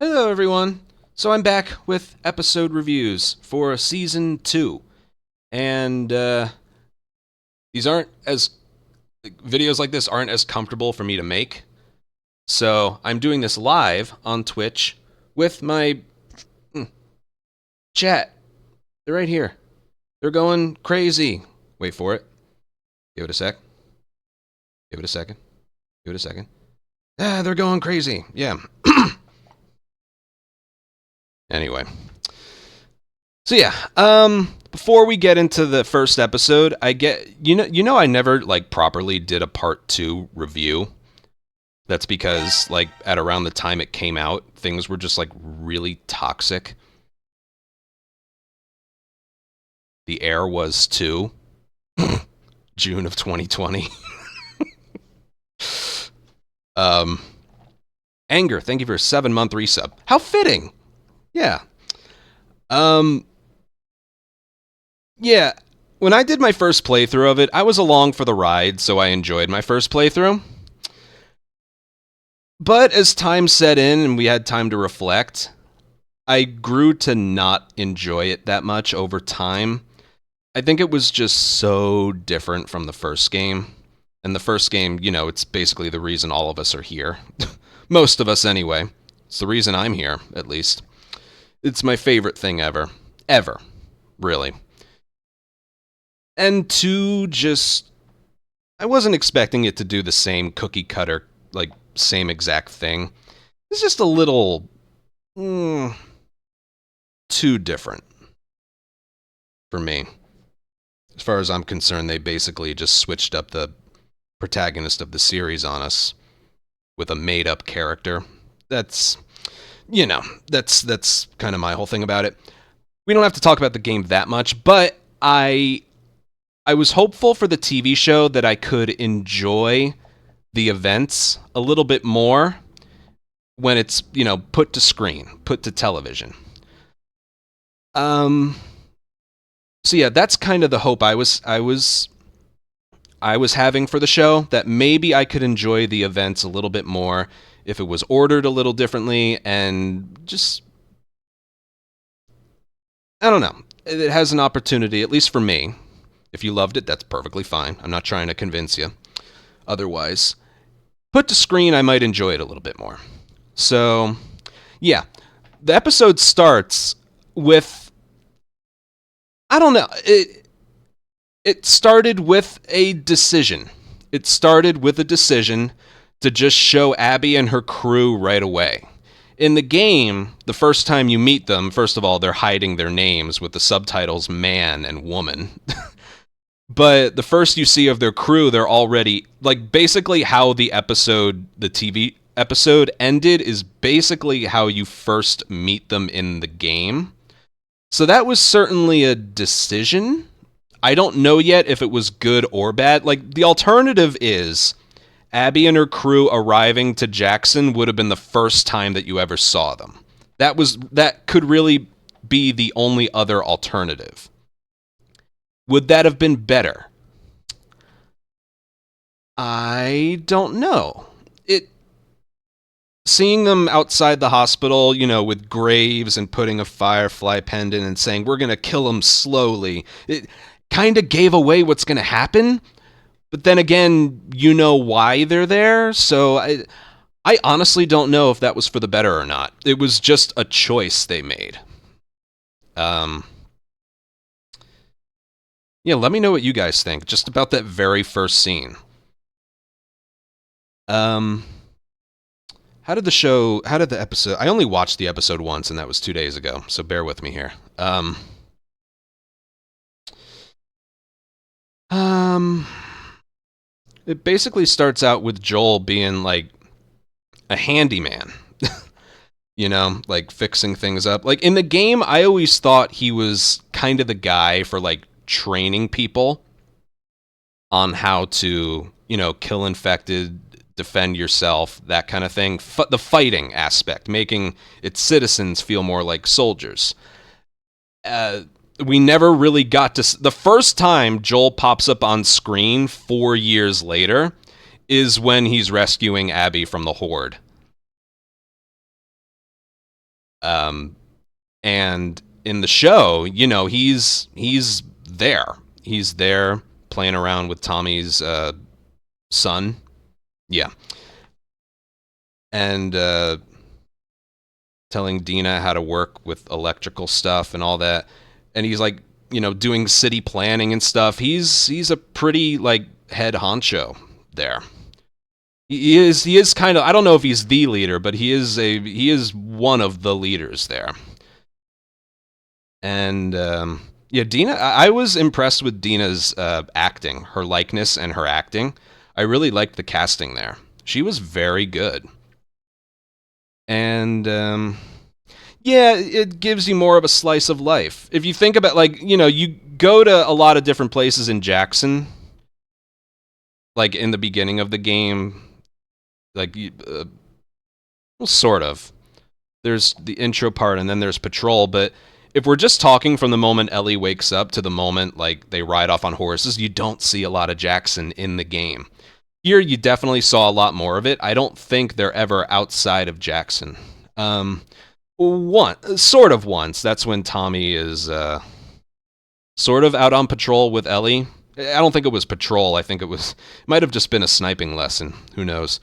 Hello, everyone. So I'm back with episode reviews for season 2. And these aren't as videos like this aren't as comfortable for me to make. So I'm doing this live on Twitch with my chat. They're right here. They're going crazy. Wait for it. Give it a sec. Give it a second. Give it a second. They're going crazy. Yeah. Anyway. So yeah, before we get into the first episode, I never like properly did a part 2 review. That's because like at around the time it came out, things were just like really toxic. The air was too. June of 2020. um Anger, thank you for a 7-month resub. How fitting. Yeah. Um yeah, when I did my first playthrough of it, I was along for the ride, so I enjoyed my first playthrough. But as time set in and we had time to reflect, I grew to not enjoy it that much over time. I think it was just so different from the first game. And the first game, it's basically the reason all of us are here. Most of us, anyway. It's the reason I'm here, at least. It's my favorite thing ever. Ever. Really. And two, just. I wasn't expecting it to do the same cookie cutter, like, same exact thing. It's just a little. Too different. For me. As far as I'm concerned, they basically just switched up the protagonist of the series on us with a made-up character. That's kind of my whole thing about it. We don't have to talk about the game that much, but I was hopeful for the TV show that I could enjoy the events a little bit more when it's, put to screen, put to television. So yeah, that's kind of the hope I was having for the show, that maybe I could enjoy the events a little bit more if it was ordered a little differently, and just I don't know. It has an opportunity, at least for me. If you loved it, that's perfectly fine. I'm not trying to convince you. Otherwise, put to screen, I might enjoy it a little bit more. So, yeah. The episode starts with, I don't know, it started with a decision. It started with a decision to just show Abby and her crew right away. In the game, the first time you meet them, first of all, they're hiding their names with the subtitles man and woman. But the first you see of their crew, they're already, like, basically how the TV episode ended is basically how you first meet them in the game. So that was certainly a decision. I don't know yet if it was good or bad. Like, the alternative is Abby and her crew arriving to Jackson would have been the first time that you ever saw them. That could really be the only other alternative. Would that have been better? I don't know. Seeing them outside the hospital, with graves and putting a firefly pendant and saying, we're going to kill them slowly, it kind of gave away what's going to happen. But then again, you know why they're there, so I honestly don't know if that was for the better or not. It was just a choice they made. Yeah, let me know what you guys think, just about that very first scene. How did the episode, I only watched the episode once, and that was 2 days ago, so bear with me here. It basically starts out with Joel being, like, a handyman. Like, fixing things up. Like, in the game, I always thought he was kind of the guy for, like, training people on how to, kill infected, defend yourself, that kind of thing. The fighting aspect, making its citizens feel more like soldiers. We never really got to... The first time Joel pops up on screen 4 years later is when he's rescuing Abby from the Horde. Um, and in the show, he's there. He's there playing around with Tommy's son. Yeah, and telling Dina how to work with electrical stuff and all that. And he's like, doing city planning and stuff. He's a pretty like head honcho there. He is kind of, I don't know if he's the leader, but he is one of the leaders there. And yeah, Dina, I was impressed with Dina's acting, her likeness and her acting. I really liked the casting there. She was very good. And yeah, it gives you more of a slice of life. If you think about, like, you go to a lot of different places in Jackson, like in the beginning of the game, like, well, sort of. There's the intro part and then there's patrol, but if we're just talking from the moment Ellie wakes up to the moment like they ride off on horses, you don't see a lot of Jackson in the game. Here you definitely saw a lot more of it. I don't think they're ever outside of Jackson. Sort of once. That's when Tommy is sort of out on patrol with Ellie. I don't think it was patrol. I think it might have just been a sniping lesson. Who knows?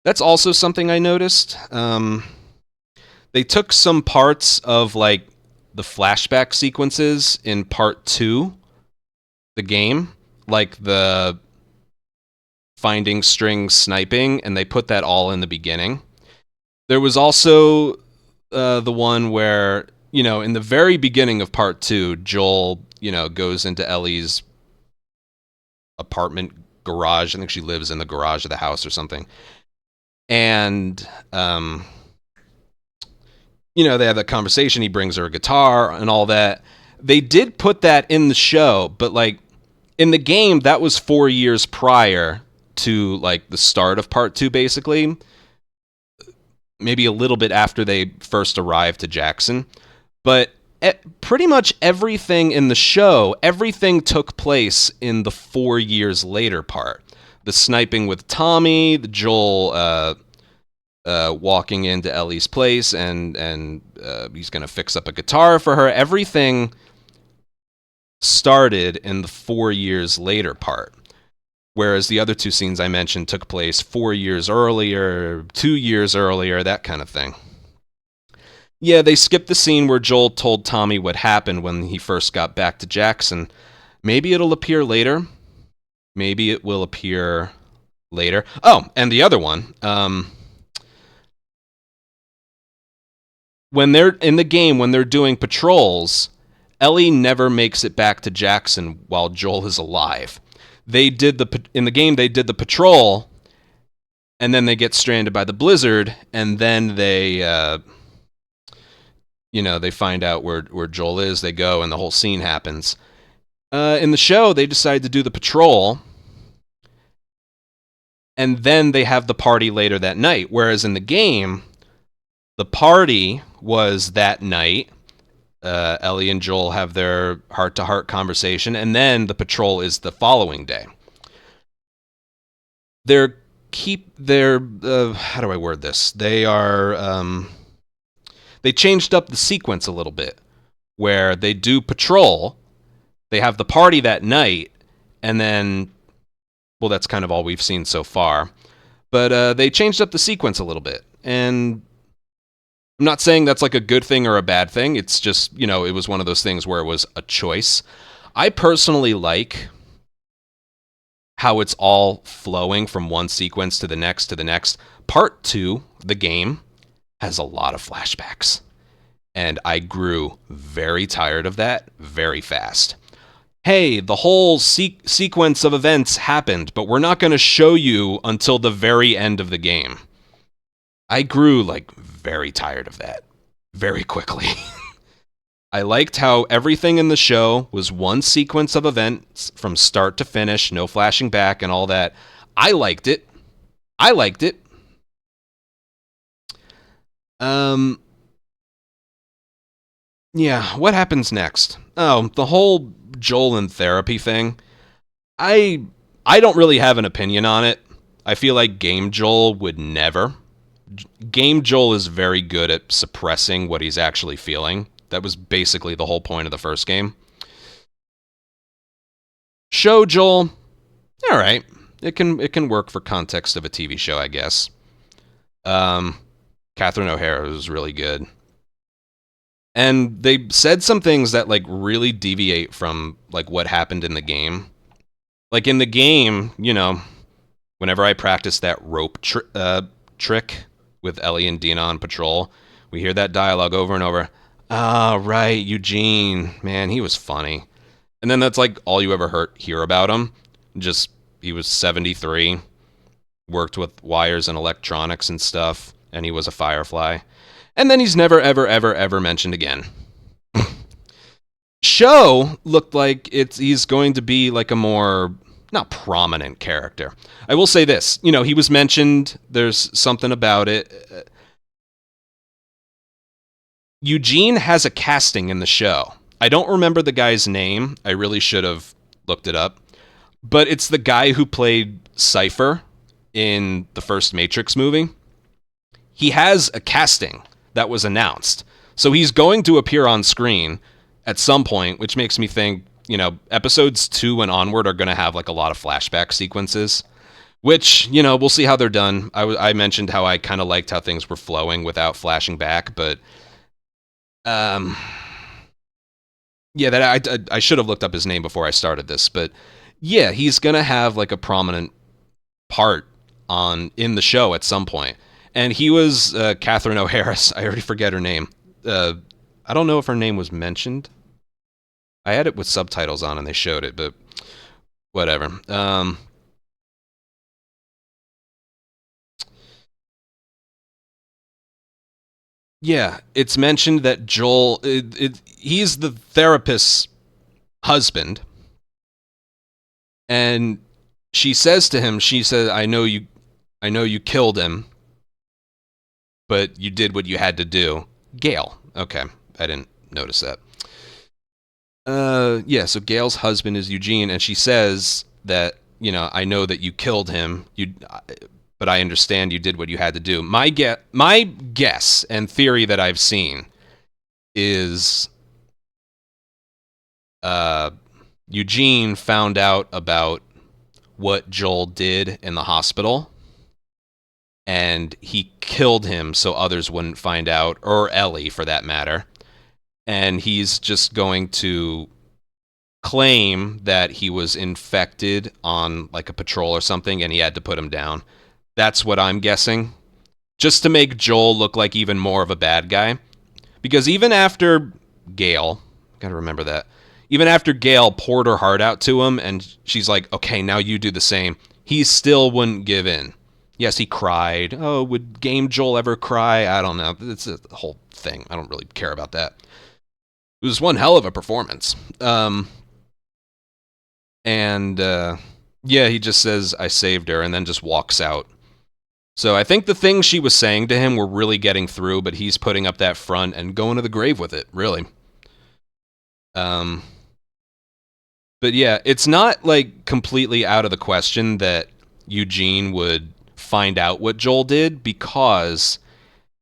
That's also something I noticed. They took some parts of like the flashback sequences in part 2, the game, like the finding string sniping, and they put that all in the beginning. There was also the one where, in the very beginning of part 2, Joel, goes into Ellie's apartment garage. I think she lives in the garage of the house or something. And, they have that conversation. He brings her a guitar and all that. They did put that in the show, but, like, in the game, that was 4 years prior to, like, the start of part 2, basically. Maybe a little bit after they first arrived to Jackson. But pretty much everything in the show, everything took place in the 4 years later part. The sniping with Tommy, the Joel walking into Ellie's place, and he's going to fix up a guitar for her. Everything started in the 4 years later part. Whereas the other 2 scenes I mentioned took place 4 years earlier, 2 years earlier, that kind of thing. Yeah, they skipped the scene where Joel told Tommy what happened when he first got back to Jackson. Maybe it'll appear later. Maybe it will appear later. Oh, and the other one. When they're in the game, when they're doing patrols, Ellie never makes it back to Jackson while Joel is alive. In the game, they did the patrol, and then they get stranded by the blizzard, and then they, they find out where Joel is. They go, and the whole scene happens. In the show, they decide to do the patrol, and then they have the party later that night. Whereas in the game, the party was that night. Ellie and Joel have their heart-to-heart conversation, and then the patrol is the following day. How do I word this? They changed up the sequence a little bit, where they do patrol, they have the party that night, and then, well, that's kind of all we've seen so far. But they changed up the sequence a little bit, and I'm not saying that's like a good thing or a bad thing. It's just, it was one of those things where it was a choice. I personally like how it's all flowing from one sequence to the next to the next. Part 2, the game, has a lot of flashbacks. And I grew very tired of that very fast. Hey, the whole sequence of events happened, but we're not going to show you until the very end of the game. I grew, very tired of that very quickly. I liked how everything in the show was one sequence of events from start to finish, no flashing back and all that. I liked it. Yeah, what happens next? Oh, the whole Joel in therapy thing. I don't really have an opinion on it. I feel like Game Joel would never Game Joel is very good at suppressing what he's actually feeling. That was basically the whole point of the first game. Show Joel, all right. It can work for context of a TV show, I guess. Catherine O'Hara was really good. And they said some things that like really deviate from like what happened in the game. Like in the game, whenever I practice that rope trick with Ellie and Dina on patrol, we hear that dialogue over and over. Ah, right, Eugene. Man, he was funny. And then that's like all you ever hear about him. Just he was 73, worked with wires and electronics and stuff, and he was a Firefly. And then he's never, ever, ever, ever mentioned again. Show looked like he's going to be like a more, not prominent character. I will say this, he was mentioned, there's something about it. Eugene has a casting in the show. I don't remember the guy's name. I really should have looked it up. But it's the guy who played Cypher in the first Matrix movie. He has a casting that was announced. So he's going to appear on screen at some point, which makes me think, episodes 2 and onward are going to have like a lot of flashback sequences, which, we'll see how they're done. I mentioned how I kind of liked how things were flowing without flashing back, but yeah, that I should have looked up his name before I started this, but yeah, he's going to have like a prominent part in the show at some point. And he was Catherine O'Hara. I already forget her name. I don't know if her name was mentioned. I had it with subtitles on and they showed it, but whatever. Yeah, it's mentioned that Joel, he's the therapist's husband. And she says to him, I know you killed him, but you did what you had to do. Gail. Okay, I didn't notice that. Yeah, so Gail's husband is Eugene, and she says that, I know that you killed him, but I understand you did what you had to do. My guess and theory that I've seen is Eugene found out about what Joel did in the hospital, and he killed him so others wouldn't find out, or Ellie for that matter. And he's just going to claim that he was infected on like a patrol or something, and he had to put him down. That's what I'm guessing. Just to make Joel look like even more of a bad guy. Because even after Gail, gotta remember that, even after Gail poured her heart out to him and she's like, okay, now you do the same, he still wouldn't give in. Yes, he cried. Oh, would Game Joel ever cry? I don't know. It's a whole thing. I don't really care about that. It was one hell of a performance. Yeah, he just says, I saved her, and then just walks out. So I think the things she was saying to him were really getting through, but he's putting up that front and going to the grave with it, really. But yeah, it's not like completely out of the question that Eugene would find out what Joel did, because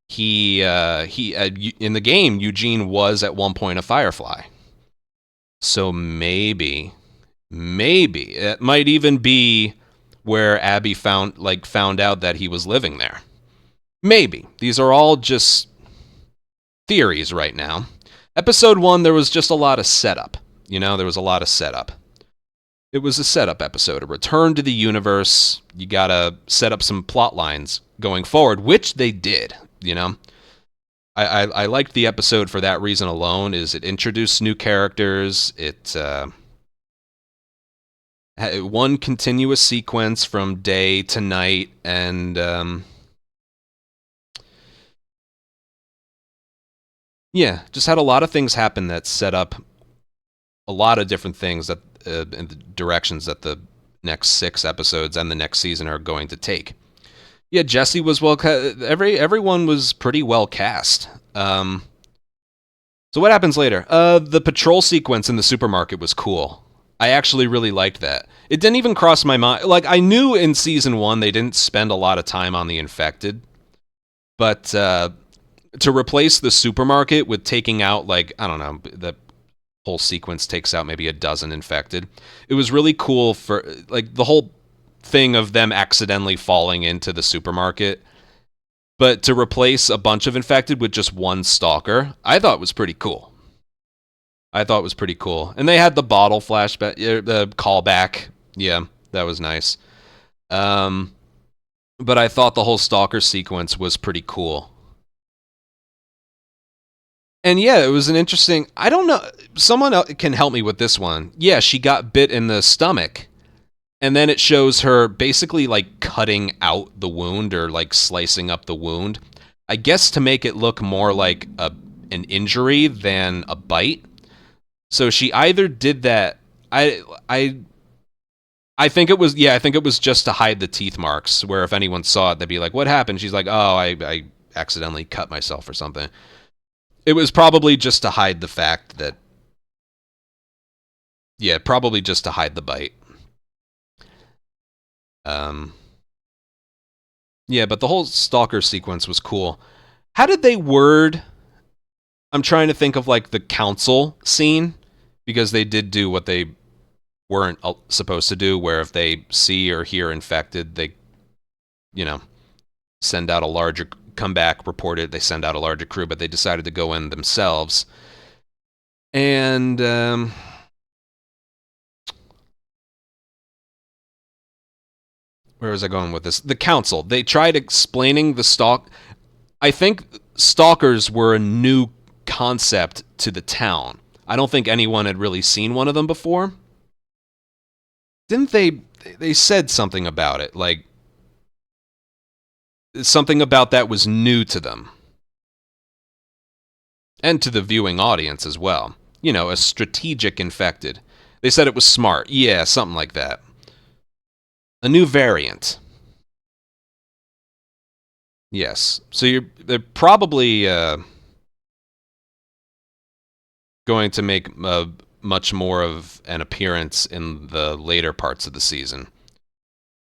he in the game, Eugene was at one point a Firefly. So maybe it might even be where Abby found out that he was living there. Maybe. These are all just theories right now. Episode 1, there was just a lot of setup. There was a lot of setup. It was a setup episode, a return to the universe. You gotta set up some plot lines going forward, which they did, I liked the episode for that reason alone, is it introduced new characters, it had one continuous sequence from day to night, and yeah, just had a lot of things happen that set up a lot of different things that in the directions that the next 6 episodes and the next season are going to take. Yeah, Jesse was everyone was pretty well cast. So what happens later? The patrol sequence in the supermarket was cool. I actually really liked that. It didn't even cross my mind. Like, I knew in season 1 they didn't spend a lot of time on the infected. But to replace the supermarket with taking out, like, I don't know, the whole sequence takes out maybe a dozen infected. It was really cool for, like, the whole thing of them accidentally falling into the supermarket. But to replace a bunch of infected with just one stalker, I thought was pretty cool. I thought was pretty cool. And they had the bottle flashback, the callback. Yeah, that was nice. Um, but I thought the whole stalker sequence was pretty cool. And yeah, it was an interesting. I don't know. Someone can help me with this one. Yeah, she got bit in the stomach, and then it shows her basically like cutting out the wound or like slicing up the wound. I guess to make it look more like an injury than a bite. So she either did that. I think it was, yeah, I think it was just to hide the teeth marks. Where if anyone saw it, they'd be like, "What happened?" She's like, "Oh, I accidentally cut myself or something." It was probably just to hide the fact that, yeah, probably just to hide the bite. Um, yeah, but the whole stalker sequence was cool. How did they word? I'm trying to think of like the council scene because they did do what they weren't supposed to do, where if they see or hear infected, they, you know, send out a larger, come back, report it. They send out a larger crew, but they decided to go in themselves. And where was I going with this? The council. They tried explaining the stalk. I think stalkers were a new concept to the town. I don't think anyone had really seen one of them before. Didn't they? They said something about it, like something about that was new to them and to the viewing audience as well. You know, a strategic infected. They said it was smart. Yeah, something like that. A new variant. Yes. So they're probably going to make much more of an appearance in the later parts of the season.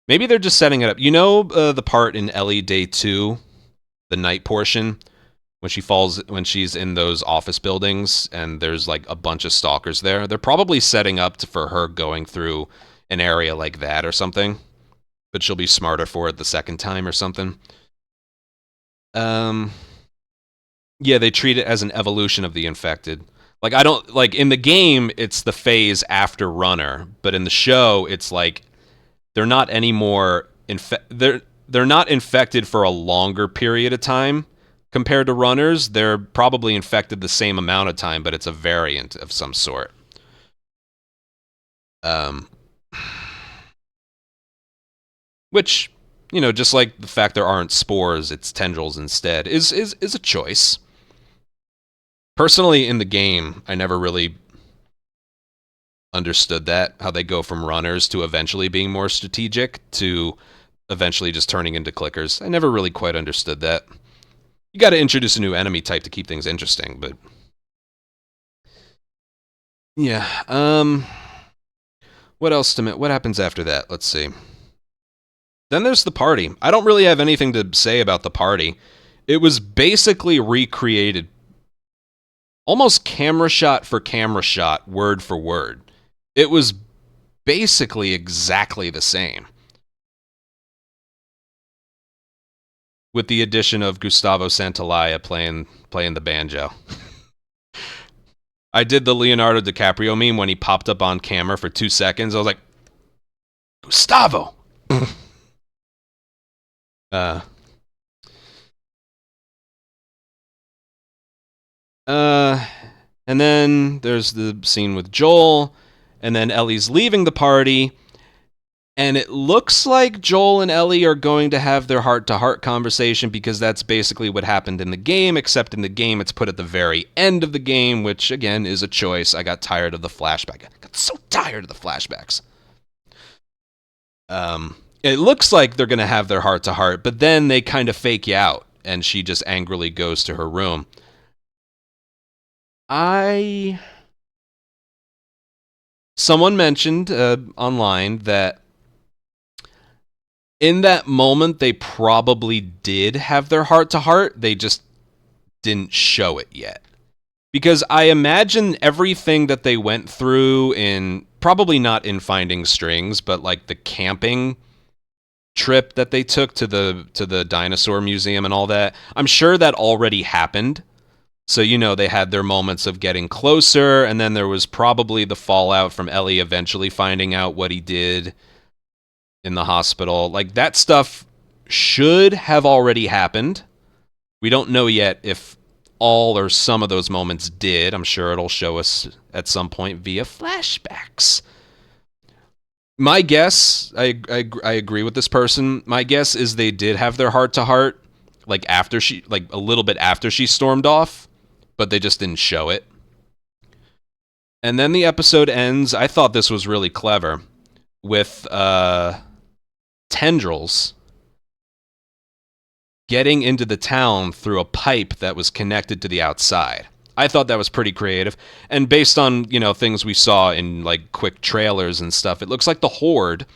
Maybe they're just setting it up. You know, the part in Ellie Day 2, the night portion, when when she's in those office buildings and there's like a bunch of stalkers there. They're probably setting up for her going through an area like that or something, but she'll be smarter for it the second time or something. Um, yeah, they treat it as an evolution of the infected. Like, I don't like in the game it's the phase after Runner, but in the show it's like they're not anymore they're not infected for a longer period of time compared to runners. They're probably infected the same amount of time, but it's a variant of some sort. Um, which, you know, just like the fact there aren't spores, it's tendrils instead, is a choice. Personally, in the game, I never really understood that, how they go from runners to eventually being more strategic to eventually just turning into clickers. I never really quite understood that. You got to introduce a new enemy type to keep things interesting, but yeah. What else what happens after that? Let's see. Then there's the party. I don't really have anything to say about the party. It was basically recreated almost camera shot for camera shot, word for word. It was basically exactly the same, with the addition of Gustavo Santaolalla playing the banjo. I did the Leonardo DiCaprio meme when he popped up on camera for 2 seconds. I was like, Gustavo. uh, uh, and then there's the scene with Joel, and then Ellie's leaving the party, and it looks like Joel and Ellie are going to have their heart-to-heart conversation because that's basically what happened in the game, except in the game it's put at the very end of the game, which, again, is a choice. I got tired of the flashback. I got so tired of the flashbacks. It looks like they're going to have their heart-to-heart, but then they kind of fake you out, and she just angrily goes to her room. Someone mentioned online that In that moment, they probably did have their heart to heart. They just didn't show it yet. Because I imagine everything that they went through in, probably not in Finding Strings, but like the camping trip that they took to the dinosaur museum and all that. I'm sure that already happened. So, they had their moments of getting closer, and then there was probably the fallout from Ellie eventually finding out what he did in the hospital. Like, that stuff should have already happened. We don't know yet if all or some of those moments did. I'm sure it'll show us at some point via flashbacks. My guess, I agree with this person. My guess is they did have their heart to heart, like a little bit after she stormed off, but they just didn't show it. And then the episode ends. I thought this was really clever with tendrils getting into the town through a pipe that was connected to the outside. I thought that was pretty creative. And based on, things we saw in like quick trailers and stuff, it looks like the Horde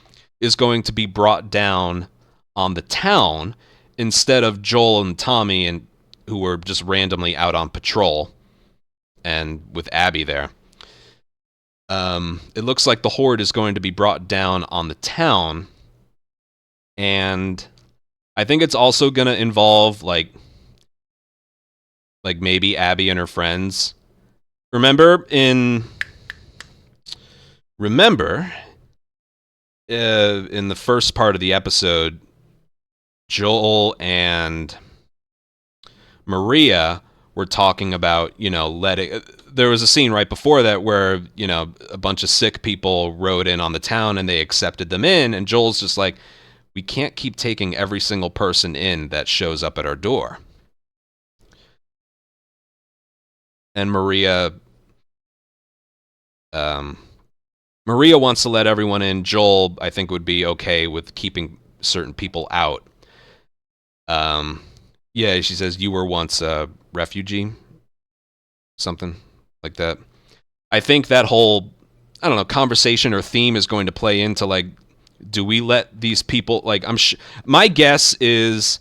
is going to be brought down on the town instead of Joel and Tommy, and who were just randomly out on patrol, and with Abby there. It looks like the Horde is going to be brought down on the town, and I think it's also going to involve like maybe Abby and her friends. Remember in the first part of the episode, Joel and Maria were talking about, letting... There was a scene right before that where, a bunch of sick people rode in on the town and they accepted them in, and Joel's just like, we can't keep taking every single person in that shows up at our door. And Maria wants to let everyone in. Joel, I think, would be okay with keeping certain people out. Yeah, she says, you were once a refugee. Something like that. I think that whole, conversation or theme is going to play into, like, do we let these people, like, my guess is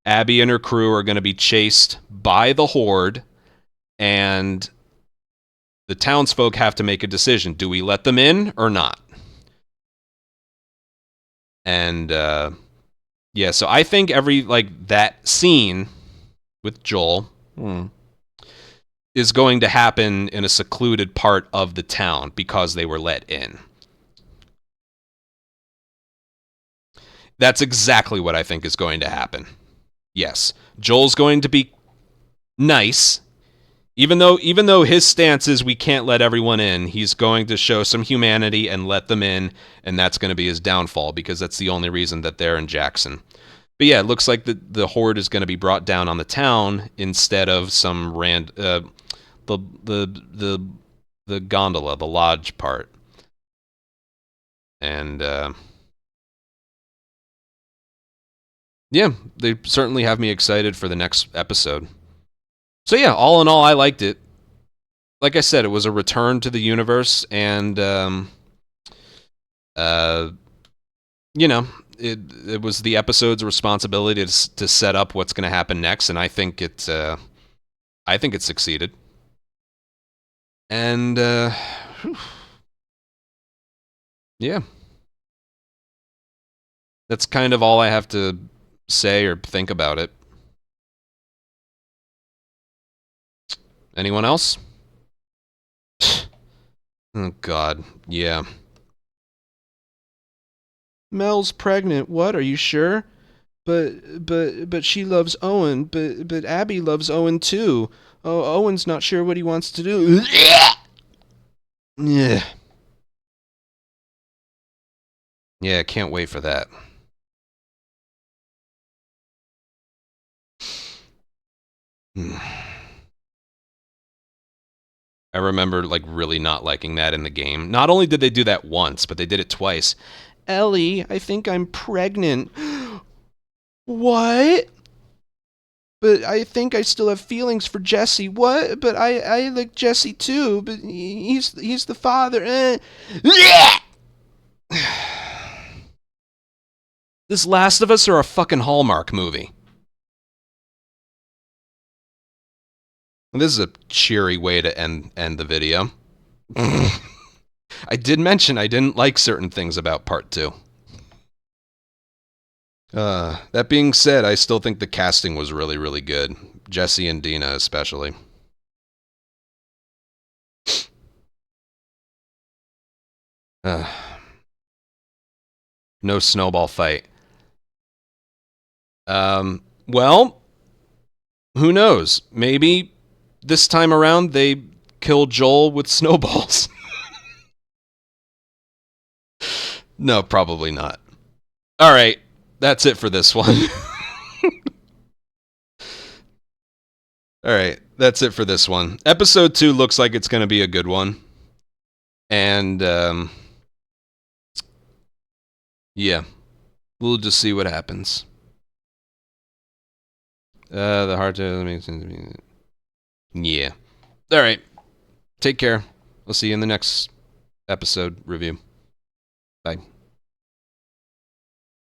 Abby and her crew are going to be chased by the Horde, and the townsfolk have to make a decision. Do we let them in or not? And, yeah, so I think that scene with Joel is going to happen in a secluded part of the town because they were let in. That's exactly what I think is going to happen. Yes, Joel's going to be nice. Even though his stance is we can't let everyone in, he's going to show some humanity and let them in, and that's going to be his downfall because that's the only reason that they're in Jackson. But yeah, it looks like the Horde is going to be brought down on the town instead of some the gondola, the lodge part. And yeah, they certainly have me excited for the next episode. So yeah, all in all, I liked it. Like I said, it was a return to the universe, and it was the episode's responsibility to set up what's going to happen next, and I think it succeeded. And yeah, that's kind of all I have to say or think about it. Anyone else? Oh God, yeah. Mel's pregnant. What? Are you sure? But she loves Owen. But Abby loves Owen too. Oh, Owen's not sure what he wants to do. Yeah. Yeah, can't wait for that. I remember really not liking that in the game. Not only did they do that once, but they did it twice. Ellie, I think I'm pregnant. What? But I think I still have feelings for Jesse. What? But I like Jesse too. But he's the father. This Last of Us or a fucking Hallmark movie? This is a cheery way to end the video. I did mention I didn't like certain things about part 2. That being said, I still think the casting was really, really good. Jesse and Dina especially. No snowball fight. Well, who knows? Maybe this time around they kill Joel with snowballs. No, probably not. All right, that's it for this one. All right, that's it for this one. Episode 2 looks like it's going to be a good one. And, yeah, we'll just see what happens. The hard to... Yeah. All right. Take care. We'll see you in the next episode review. Bye.